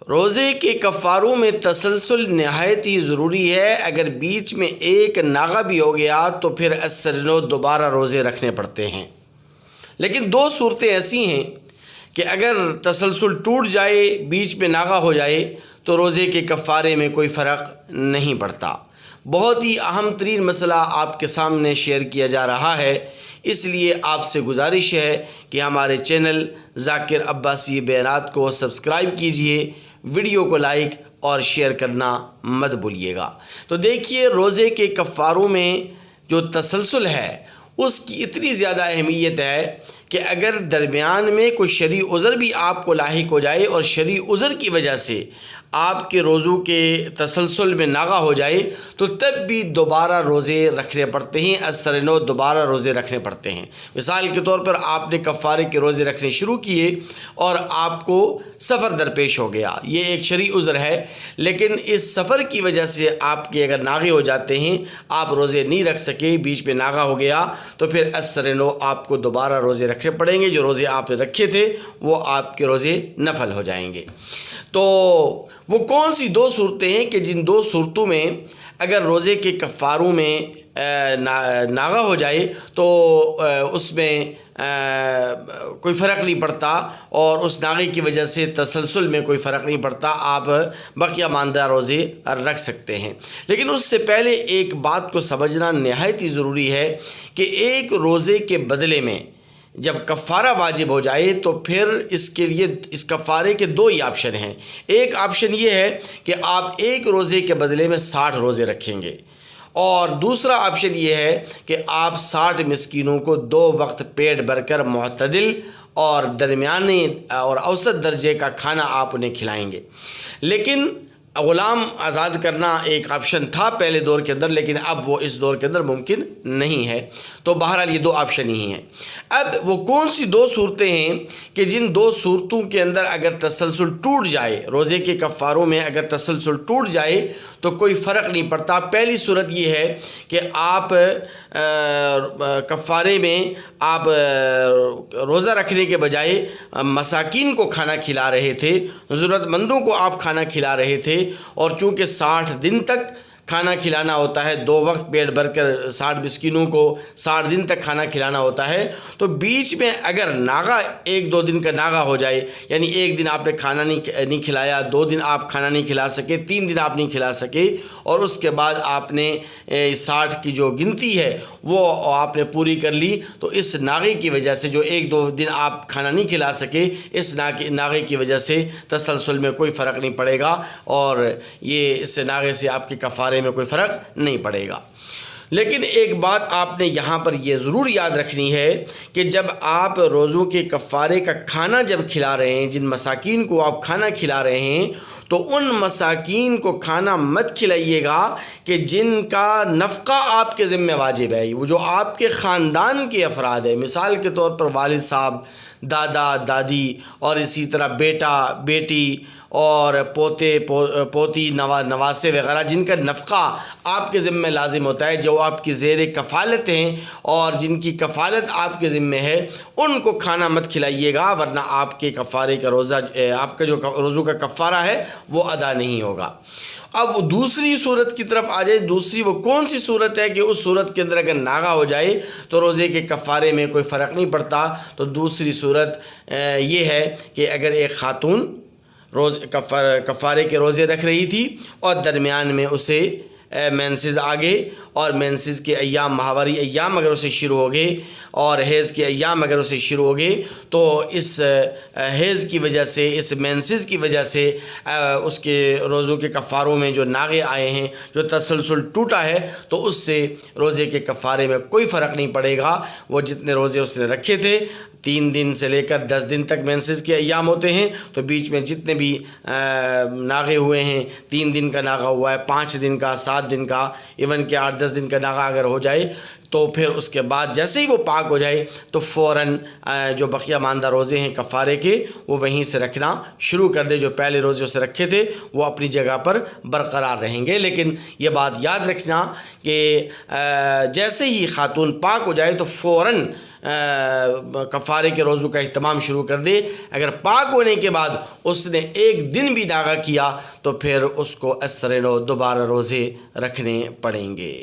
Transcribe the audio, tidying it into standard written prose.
روزے کے کفاروں میں تسلسل نہایت ہی ضروری ہے۔ اگر بیچ میں ایک ناغہ بھی ہو گیا تو پھر اثر دوبارہ روزے رکھنے پڑتے ہیں۔ لیکن دو صورتیں ایسی ہیں کہ اگر تسلسل ٹوٹ جائے، بیچ میں ناغہ ہو جائے تو روزے کے کفارے میں کوئی فرق نہیں پڑتا۔ بہت ہی اہم ترین مسئلہ آپ کے سامنے شیئر کیا جا رہا ہے، اس لیے آپ سے گزارش ہے کہ ہمارے چینل ذاکر عباسی بیانات کو سبسکرائب کیجئے، ویڈیو کو لائک اور شیئر کرنا مت بھولیے گا۔ تو دیکھیے، روزے کے کفاروں میں جو تسلسل ہے اس کی اتنی زیادہ اہمیت ہے کہ اگر درمیان میں کوئی شرعی عذر بھی آپ کو لاحق ہو جائے اور شرعی عذر کی وجہ سے آپ کے روزوں کے تسلسل میں ناغہ ہو جائے تو تب بھی دوبارہ روزے رکھنے پڑتے ہیں، اثر نو دوبارہ روزے رکھنے پڑتے ہیں۔ مثال کے طور پر آپ نے کفارے کے روزے رکھنے شروع کیے اور آپ کو سفر درپیش ہو گیا، یہ ایک شرعی عذر ہے، لیکن اس سفر کی وجہ سے آپ کے اگر ناغے ہو جاتے ہیں، آپ روزے نہیں رکھ سکے، بیچ میں ناغہ ہو گیا، تو پھر اثر نو آپ کو دوبارہ روزے رکھنے پڑیں گے۔ جو روزے آپ نے رکھے تھے وہ آپ کے روزے نفل ہو جائیں گے۔ تو وہ کون سی دو صورتیں ہیں کہ جن دو صورتوں میں اگر روزے کے کفاروں میں ناغہ ہو جائے تو اس میں کوئی فرق نہیں پڑتا، اور اس ناغے کی وجہ سے تسلسل میں کوئی فرق نہیں پڑتا، آپ بقیہ ماندہ روزے رکھ سکتے ہیں۔ لیکن اس سے پہلے ایک بات کو سمجھنا نہایت ہی ضروری ہے کہ ایک روزے کے بدلے میں جب کفارہ واجب ہو جائے تو پھر اس کے لیے اس کفارے کے دو ہی آپشن ہیں۔ ایک آپشن یہ ہے کہ آپ ایک روزے کے بدلے میں 60 روزے رکھیں گے، اور دوسرا آپشن یہ ہے کہ آپ 60 مسکینوں کو 2 وقت پیٹ بھر کر معتدل اور درمیانے اور اوسط درجے کا کھانا آپ انہیں کھلائیں گے۔ لیکن غلام آزاد کرنا ایک آپشن تھا پہلے دور کے اندر، لیکن اب وہ اس دور کے اندر ممکن نہیں ہے۔ تو بہرحال یہ دو آپشن ہی ہیں۔ اب وہ کون سی دو صورتیں ہیں کہ جن دو صورتوں کے اندر اگر تسلسل ٹوٹ جائے، روزے کے کفاروں میں اگر تسلسل ٹوٹ جائے تو کوئی فرق نہیں پڑتا۔ پہلی صورت یہ ہے کہ آپ کفارے میں آپ روزہ رکھنے کے بجائے مساکین کو کھانا کھلا رہے تھے، ضرورت مندوں کو آپ کھانا کھلا رہے تھے، اور چونکہ 60 دن تک کھانا کھلانا ہوتا ہے، 2 وقت پیٹ بھر کر 60 مسکینوں کو 60 دن تک کھانا کھلانا ہوتا ہے، تو بیچ میں اگر ناغہ 1-2 دن کا ناغہ ہو جائے، یعنی ایک دن آپ نے کھانا نہیں کھلایا، 2 دن آپ کھانا نہیں کھلا سکے، 3 دن آپ نہیں کھلا سکے، اور اس کے بعد آپ نے 60 کی جو گنتی ہے وہ آپ نے پوری کر لی، تو اس ناغے کی وجہ سے جو 1-2 دن آپ کھانا نہیں کھلا سکے، اس ناغے کی وجہ سے تسلسل میں کوئی فرق نہیں پڑے گا، اور یہ اس ناغے سے آپ کے کفارے میں کوئی فرق نہیں پڑے گا۔ لیکن ایک بات آپ نے یہاں پر یہ ضرور یاد رکھنی ہے کہ جب آپ روزوں کے کفارے کا کھانا جب کھلا رہے ہیں، جن مساکین کو آپ کھانا کھلا رہے ہیں، تو ان مساکین کو کھانا مت کھلائیے گا کہ جن کا نفقہ آپ کے ذمہ واجب ہے، وہ جو آپ کے خاندان کے افراد ہیں۔ مثال کے طور پر والد صاحب، دادا دادی، اور اسی طرح بیٹا بیٹی اور پوتے پوتی نواسے وغیرہ، جن کا نفقہ آپ کے ذمہ لازم ہوتا ہے، جو آپ کی زیر کفالت ہیں اور جن کی کفالت آپ کے ذمہ ہے، ان کو کھانا مت کھلائیے گا، ورنہ آپ کے کفارے کا روزہ، آپ کا جو روزوں کا کفارہ ہے وہ ادا نہیں ہوگا۔ اب دوسری صورت کی طرف آ جائے، دوسری وہ کون سی صورت ہے کہ اس صورت کے اندر اگر ناغہ ہو جائے تو روزے کے کفارے میں کوئی فرق نہیں پڑتا۔ تو دوسری صورت یہ ہے کہ اگر ایک خاتون کفارے کے روزے رکھ رہی تھی اور درمیان میں اسے مینسز آ گئے، اور مینسز کے ایام، ماہواری ایام اگر اسے شروع ہو گئے اور حیض کے ایام اگر اسے شروع ہو گئے، تو اس حیض کی وجہ سے، اس مینسز کی وجہ سے اس کے روزوں کے کفاروں میں جو ناغے آئے ہیں، جو تسلسل ٹوٹا ہے، تو اس سے روزے کے کفارے میں کوئی فرق نہیں پڑے گا۔ وہ جتنے روزے اس نے رکھے تھے، 3 دن سے لے کر 10 دن تک مینسز کے ایام ہوتے ہیں، تو بیچ میں جتنے بھی ناغے ہوئے ہیں، 3 دن کا ناغہ ہوا ہے، 5 دن کا، 7 دن کا، ایون کہ 8-10 دن کا ناغہ اگر ہو جائے، تو پھر اس کے بعد جیسے ہی وہ پاک ہو جائے تو فوراً جو بقیہ ماندہ روزے ہیں کفارے کے، وہ وہیں سے رکھنا شروع کر دے۔ جو پہلے روزے اسے رکھے تھے وہ اپنی جگہ پر برقرار رہیں گے۔ لیکن یہ بات یاد رکھنا کہ جیسے ہی خاتون پاک ہو جائے تو فوراً کفارے کے روزوں کا اہتمام شروع کر دے. اگر پاک ہونے کے بعد اس نے ایک دن بھی ناغہ کیا تو پھر اس کو اسر نو دوبارہ روزے رکھنے پڑیں گے.